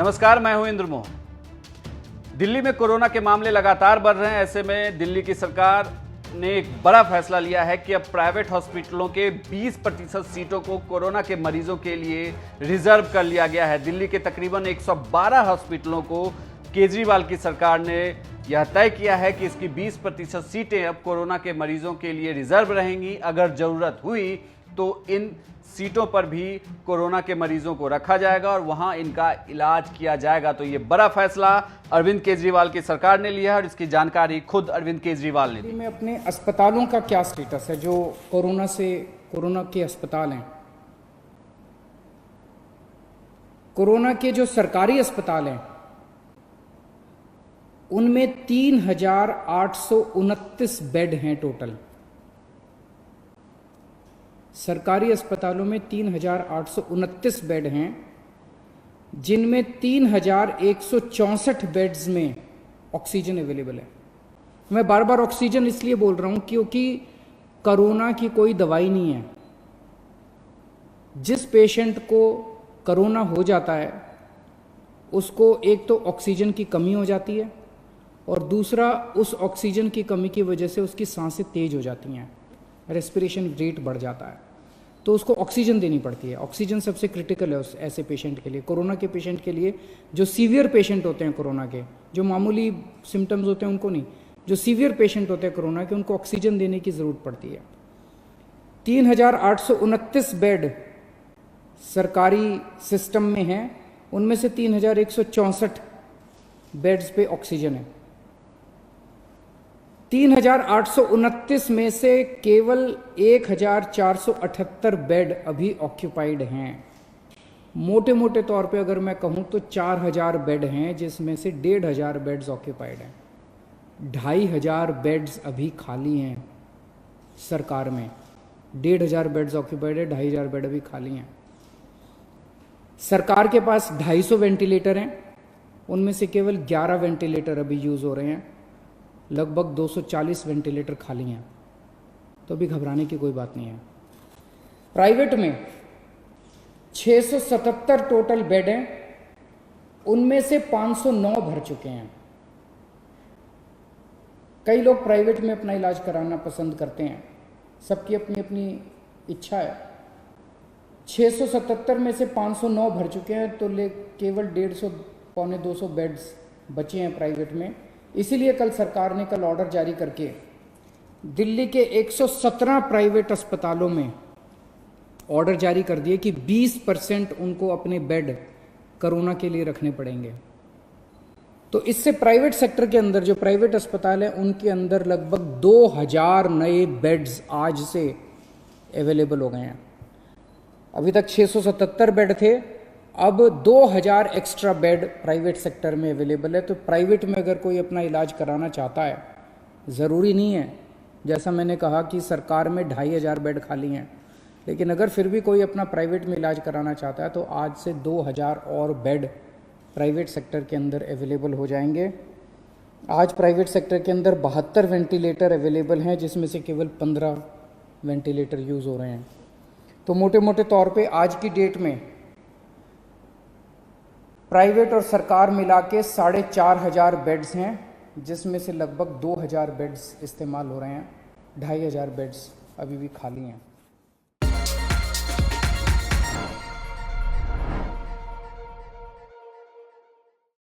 नमस्कार, मैं हूं इंद्र मोहन। दिल्ली में कोरोना के मामले लगातार बढ़ रहे हैं। ऐसे में दिल्ली की सरकार ने एक बड़ा फैसला लिया है कि अब प्राइवेट हॉस्पिटलों के 20% सीटों को कोरोना के मरीजों के लिए रिजर्व कर लिया गया है। दिल्ली के तकरीबन 112 हॉस्पिटलों को केजरीवाल की सरकार ने यह तय किया है कि इसकी 20% सीटें अब कोरोना के मरीजों के लिए रिजर्व रहेंगी। अगर जरूरत हुई तो इन सीटों पर भी कोरोना के मरीजों को रखा जाएगा और वहां इनका इलाज किया जाएगा। तो ये बड़ा फैसला अरविंद केजरीवाल की सरकार ने लिया है और इसकी जानकारी खुद अरविंद केजरीवाल ने दी। में अपने अस्पतालों का क्या स्टेटस है, जो कोरोना के अस्पताल हैं, कोरोना के जो सरकारी अस्पताल हैं उनमें 3,829 बेड हैं टोटल। सरकारी अस्पतालों में 3,829 बेड हैं, जिनमें 3,164 बेड्स में ऑक्सीजन अवेलेबल है। मैं बार बार ऑक्सीजन इसलिए बोल रहा हूं क्योंकि कोरोना की कोई दवाई नहीं है। जिस पेशेंट को कोरोना हो जाता है उसको एक तो ऑक्सीजन की कमी हो जाती है और दूसरा उस ऑक्सीजन की कमी की वजह से उसकी सांसें तेज हो जाती हैं, रेस्पिरेशन रेट बढ़ जाता है, तो उसको ऑक्सीजन देनी पड़ती है। ऑक्सीजन सबसे क्रिटिकल है उस ऐसे पेशेंट के लिए, कोरोना के पेशेंट के लिए। जो सीवियर पेशेंट होते हैं कोरोना के, जो मामूली सिम्टम्स होते हैं उनको नहीं, जो सीवियर पेशेंट होते हैं कोरोना के, उनको ऑक्सीजन देने की ज़रूरत पड़ती है। 3,829 बेड सरकारी सिस्टम में हैं, उनमें से 3,164 बेड्स पे ऑक्सीजन है। 3,829 में से केवल 1,478 बेड अभी ऑक्यूपाइड हैं। मोटे मोटे तौर पे अगर मैं कहूं तो 4,000 बेड हैं, जिसमें से 1,500 बेड्स ऑक्यूपाइड हैं। 2,500 बेड्स अभी खाली हैं सरकार में। 1,500 बेड्स ऑक्यूपाइड है, 2,500 बेड अभी खाली हैं। सरकार के पास 250 वेंटिलेटर हैं, उनमें से केवल 11 वेंटिलेटर अभी यूज़ हो रहे हैं। लगभग 240 वेंटिलेटर खाली हैं, तो अभी घबराने की कोई बात नहीं है। प्राइवेट में 677 टोटल बेड हैं, उनमें से 509 भर चुके हैं। कई लोग प्राइवेट में अपना इलाज कराना पसंद करते हैं, सबकी अपनी अपनी इच्छा है। 677 में से 509 भर चुके हैं, तो केवल 150 पौने 200 बेड्स बचे हैं प्राइवेट में। इसीलिए कल सरकार ने ऑर्डर जारी करके दिल्ली के 117 प्राइवेट अस्पतालों में ऑर्डर जारी कर दिए कि 20% उनको अपने बेड कोरोना के लिए रखने पड़ेंगे। तो इससे प्राइवेट सेक्टर के अंदर जो प्राइवेट अस्पताल हैं उनके अंदर लगभग 2,000 नए बेड्स आज से अवेलेबल हो गए हैं। अभी तक 677 बेड थे, अब 2,000 एक्स्ट्रा बेड प्राइवेट सेक्टर में अवेलेबल है। तो प्राइवेट में अगर कोई अपना इलाज कराना चाहता है, ज़रूरी नहीं है जैसा मैंने कहा कि सरकार में 2,500 बेड खाली हैं, लेकिन अगर फिर भी कोई अपना प्राइवेट में इलाज कराना चाहता है तो आज से 2,000 और बेड प्राइवेट सेक्टर के अंदर अवेलेबल हो जाएंगे। आज प्राइवेट सेक्टर के अंदर 72 वेंटिलेटर अवेलेबल हैं, जिसमें से केवल 15 वेंटिलेटर यूज़ हो रहे हैं। तो मोटे मोटे तौर पे आज की डेट में प्राइवेट और सरकार मिला के 4,500 बेड्स हैं, जिसमें से लगभग 2,000 बेड्स इस्तेमाल हो रहे हैं। 2,500 बेड्स अभी भी खाली हैं।